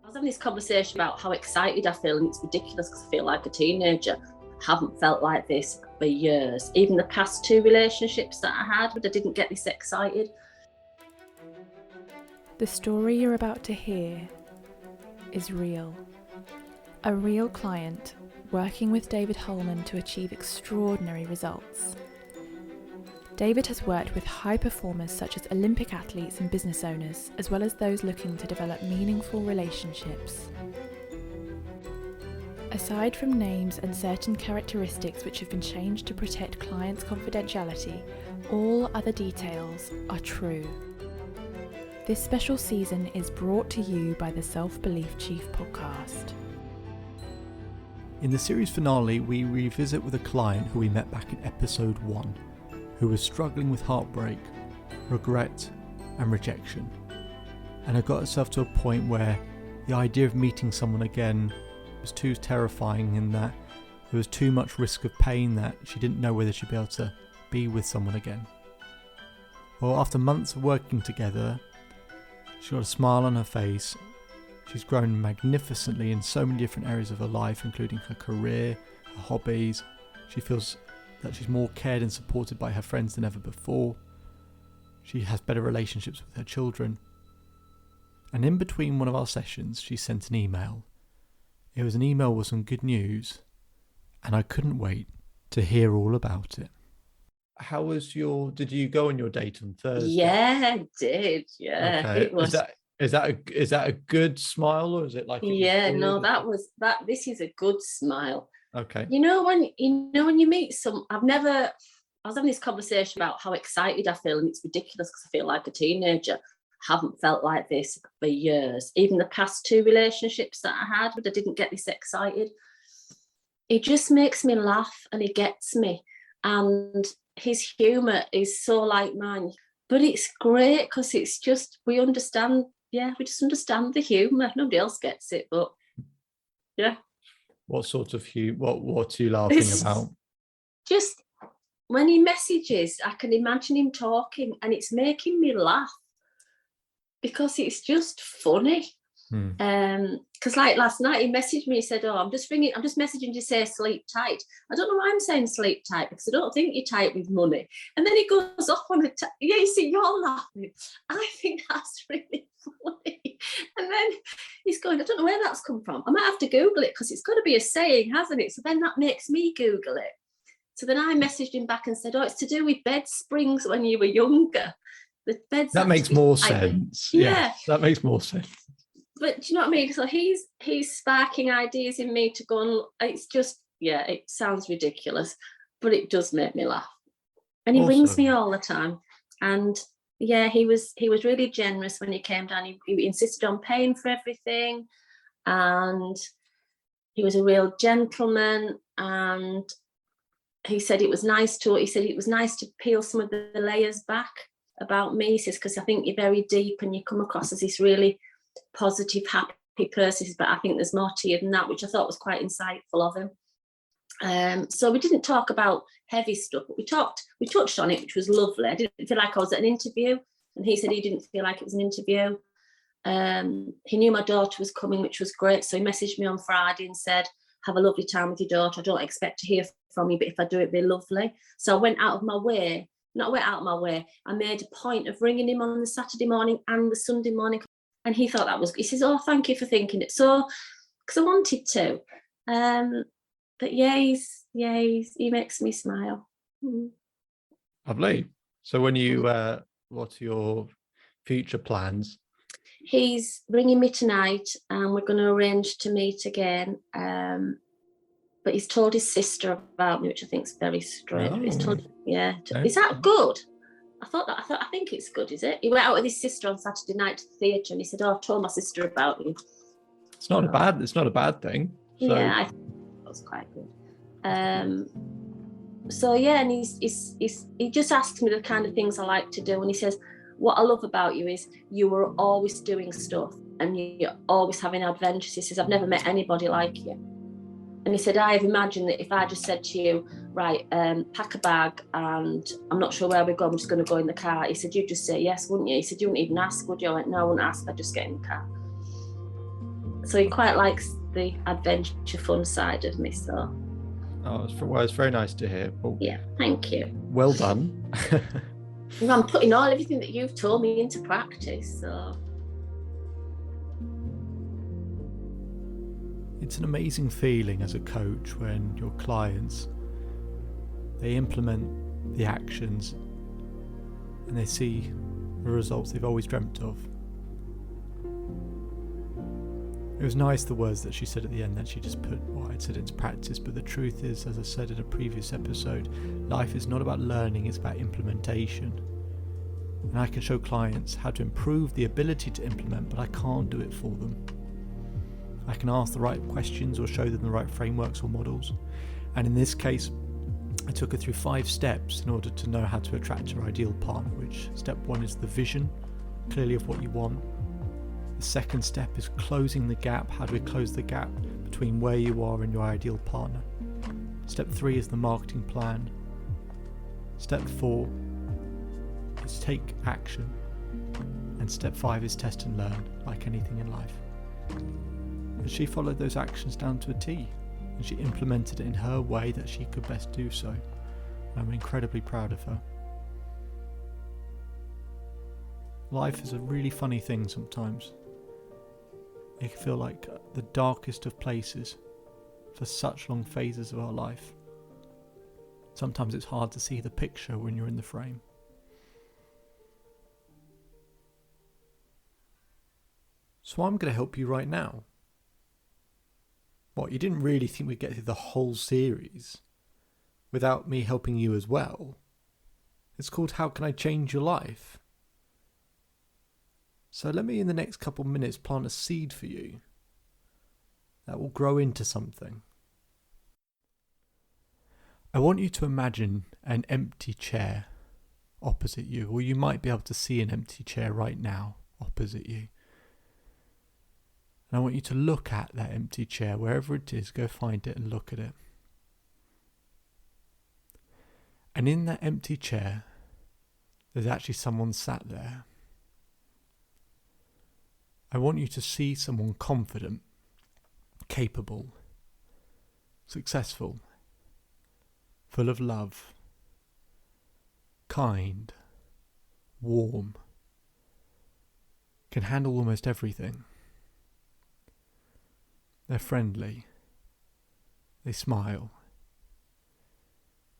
was having this conversation about how excited I feel, and it's ridiculous because I feel like a teenager. I haven't felt like this for years. Even the past 2 relationships that I had, but I didn't get this excited. The story you're about to hear is real. A real client working with David Holman to achieve extraordinary results. David has worked with high performers such as Olympic athletes and business owners, as well as those looking to develop meaningful relationships. Aside from names and certain characteristics which have been changed to protect clients' confidentiality, all other details are true. This special season is brought to you by the Self-Belief Chief podcast. In the series finale, we revisit with a client who we met back in episode 1, who was struggling with heartbreak, regret and rejection, and had got herself to a point where the idea of meeting someone again was too terrifying, in that there was too much risk of pain that she didn't know whether she'd be able to be with someone again. Well, after months of working together, she got a smile on her face. She's grown magnificently in so many different areas of her life, including her career, her hobbies. She feels that she's more cared and supported by her friends than ever before. She has better relationships with her children. And in between one of our sessions, she sent an email. It was an email with some good news, and I couldn't wait to hear all about it. How was did you go on your date on Thursday? Yeah, I did. Yeah, okay. It was. Is that a good smile, or is it like? Yeah, no, this is a good smile. Okay. You know when you meet I was having this conversation about how excited I feel, and it's ridiculous because I feel like a teenager. I haven't felt like this for years. Even the past 2 relationships that I had, but I didn't get this excited. It just makes me laugh and it gets me. And his humour is so like mine. But it's great because it's just, we just understand the humour. Nobody else gets it, but yeah. What sort of humour? What are you laughing about? Just when he messages, I can imagine him talking and it's making me laugh because it's just funny. Because like last night he messaged me, he said, I'm just messaging to say sleep tight. I don't know why I'm saying sleep tight, because I don't think you're tight with money. And then he goes off on you see, you're laughing. I think that's really funny. And then he's going, I don't know where that's come from. I might have to Google it because it's got to be a saying, hasn't it? So then that makes me Google it. So then I messaged him back and said, it's to do with bed springs when you were younger. That makes more sense. Yeah, that makes more sense. But do you know what I mean? So he's sparking ideas in me to go and it's just, it sounds ridiculous, but it does make me laugh. And he rings me all the time. And he was really generous when he came down. He insisted on paying for everything. And he was a real gentleman. And he said it was nice to peel some of the layers back about me. He says, because I think you're very deep and you come across as this really positive, happy person, but I think there's more to you than that, which I thought was quite insightful of him. So we didn't talk about heavy stuff, but we touched on it, which was lovely. I didn't feel like I was at an interview, and he said he didn't feel like it was an interview. He knew my daughter was coming, which was great, so he messaged me on Friday and said, have a lovely time with your daughter. I don't expect to hear from you, but if I do, it'd be lovely. So I went out of my way, I made a point of ringing him on the Saturday morning and the Sunday morning. And he thought that was, he says, thank you for thinking it. So, because I wanted to. But he makes me smile. Lovely. So when you, what are your future plans? He's ringing me tonight and we're going to arrange to meet again. But he's told his sister about me, which I think is very strange. Oh. He's told, Is that good? I think it's good, is it? He went out with his sister on Saturday night to the theatre and he said, I've told my sister about you. It's not a bad thing. So. Yeah, I think that was quite good. And he just asks me the kind of things I like to do. And he says, what I love about you is you were always doing stuff and you're always having adventures. He says, I've never met anybody like you. And he said, I've imagined that if I just said to you, right, pack a bag and I'm not sure where we're going, we're just going to go in the car. He said, you'd just say yes, wouldn't you? He said, you wouldn't even ask, would you? I went, no, I wouldn't ask, I'd just get in the car. So he quite likes the adventure fun side of me. So it's very nice to hear. Well, yeah, thank you. Well done. I'm putting everything that you've told me into practice. So it's an amazing feeling as a coach when your clients, they implement the actions and they see the results they've always dreamt of. It was nice, the words that she said at the end, that she just put what I'd said into practice. But the truth is, as I said in a previous episode, life is not about learning, it's about implementation. And I can show clients how to improve the ability to implement, but I can't do it for them. I can ask the right questions or show them the right frameworks or models. And in this case, I took her through 5 steps in order to know how to attract her ideal partner, which step 1 is the vision, clearly of what you want. The second step is closing the gap. How do we close the gap between where you are and your ideal partner? Step 3 is the marketing plan. Step 4 is take action. And step 5 is test and learn, like anything in life. And she followed those actions down to a T, and she implemented it in her way that she could best do so. And I'm incredibly proud of her. Life is a really funny thing sometimes. It can feel like the darkest of places for such long phases of our life. Sometimes it's hard to see the picture when you're in the frame. So I'm going to help you right now. What, you didn't really think we'd get through the whole series without me helping you as well? It's called How Can I Change Your Life? So let me, in the next couple of minutes, plant a seed for you that will grow into something. I want you to imagine an empty chair opposite you, or you might be able to see an empty chair right now opposite you. And I want you to look at that empty chair, wherever it is, go find it and look at it. And in that empty chair, there's actually someone sat there. I want you to see someone confident, capable, successful, full of love, kind, warm, can handle almost everything. They're friendly, they smile,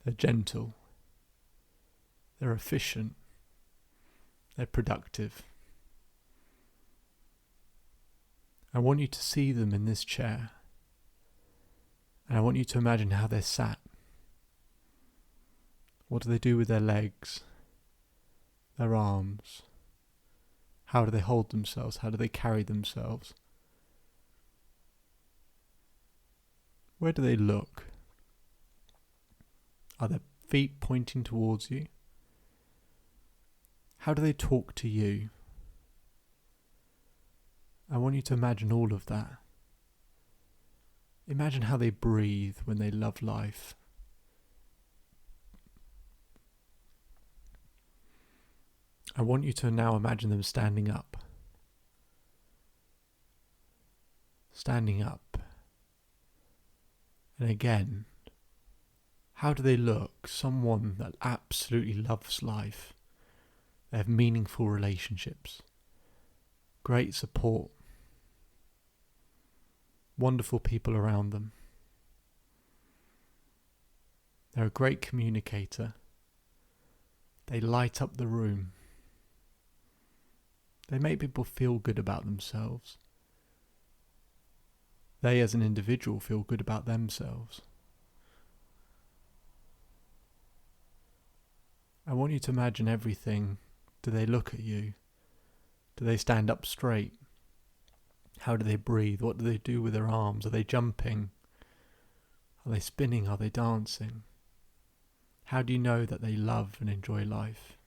they're gentle, they're efficient, they're productive. I want you to see them in this chair, and I want you to imagine how they're sat. What do they do with their legs, their arms? How do they hold themselves? How do they carry themselves? Where do they look? Are their feet pointing towards you? How do they talk to you? I want you to imagine all of that. Imagine how they breathe when they love life. I want you to now imagine them standing up. Standing up. And again, how do they look? Someone that absolutely loves life. They have meaningful relationships. Great support. Wonderful people around them. They're a great communicator. They light up the room. They make people feel good about themselves. They as an individual feel good about themselves. I want you to imagine everything. Do they look at you? Do they stand up straight? How do they breathe? What do they do with their arms? Are they jumping? Are they spinning? Are they dancing? How do you know that they love and enjoy life?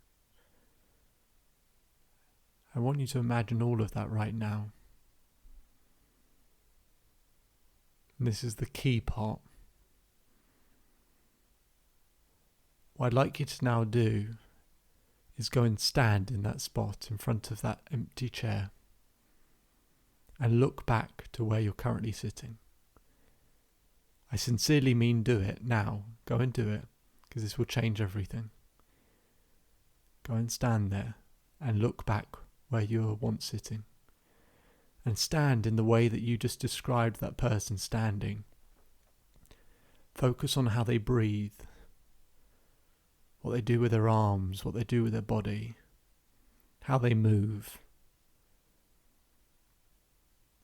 I want you to imagine all of that right now. And this is the key part. What I'd like you to now do is go and stand in that spot in front of that empty chair. and look back to where you're currently sitting. I sincerely mean do it now. Go and do it, because this will change everything. Go and stand there and look back where you were once sitting. And stand in the way that you just described that person standing. Focus on how they breathe, what they do with their arms, what they do with their body, how they move.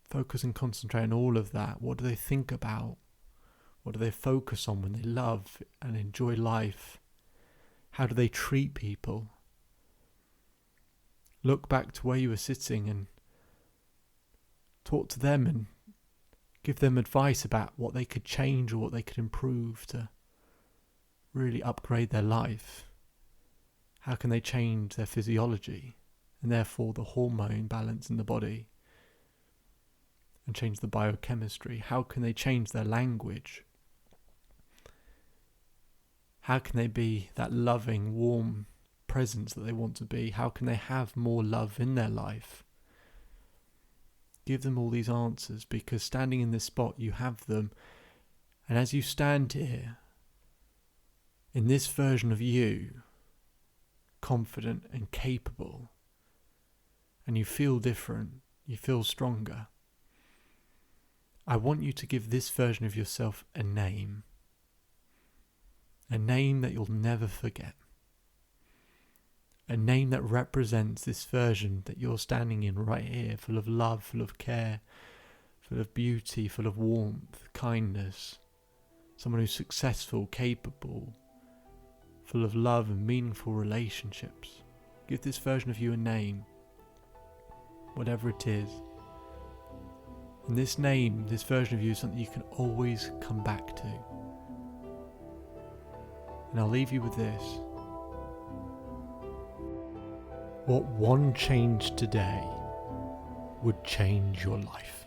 Focus and concentrate on all of that. What do they think about? What do they focus on when they love and enjoy life? How do they treat people? Look back to where you were sitting and talk to them and give them advice about what they could change or what they could improve to really upgrade their life. How can they change their physiology and therefore the hormone balance in the body and change the biochemistry? How can they change their language? How can they be that loving, warm presence that they want to be? How can they have more love in their life? Give them all these answers, because standing in this spot, you have them. And as you stand here, in this version of you, confident and capable, and you feel different, you feel stronger, I want you to give this version of yourself a name that you'll never forget. A name that represents this version that you're standing in right here, full of love, full of care, full of beauty, full of warmth, kindness. Someone who's successful, capable, full of love and meaningful relationships. Give this version of you a name, whatever it is. And this name, this version of you, is something you can always come back to. And I'll leave you with this. What one change today would change your life?